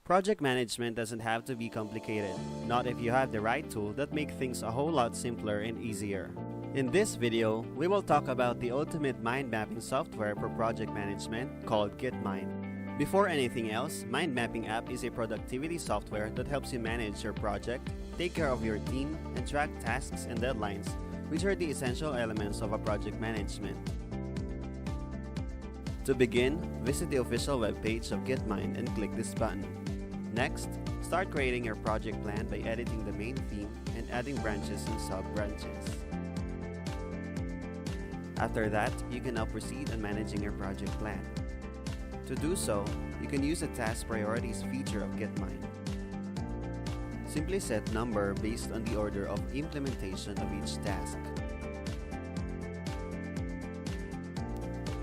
Project management doesn't have to be complicated, not if you have the right tool that makes things a whole lot simpler and easier. In this video, we will talk about the ultimate mind mapping software for project management called GitMind. Before anything else, Mind Mapping app is a productivity software that helps you manage your project, take care of your team, and track tasks and deadlines, which are the essential elements of a project management. To begin, visit the official webpage of GitMind and click this button. Next, start creating your project plan by editing the main theme and adding branches and sub-branches. After that, you can now proceed on managing your project plan. To do so, you can use the Task Priorities feature of GitMind. Simply set number based on the order of implementation of each task.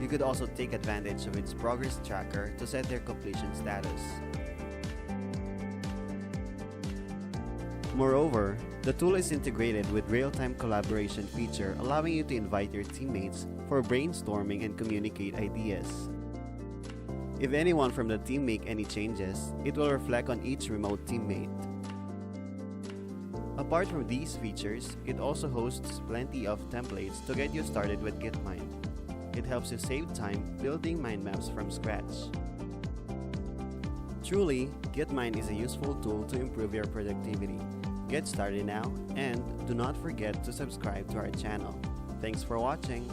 You could also take advantage of its progress tracker to set their completion status. Moreover, the tool is integrated with real-time collaboration feature, allowing you to invite your teammates for brainstorming and communicate ideas. If anyone from the team make any changes, it will reflect on each remote teammate. Apart from these features, it also hosts plenty of templates to get you started with GitMind. It helps you save time building mind maps from scratch. Truly, GitMind is a useful tool to improve your productivity. Get started now, and do not forget to subscribe to our channel. Thanks for watching!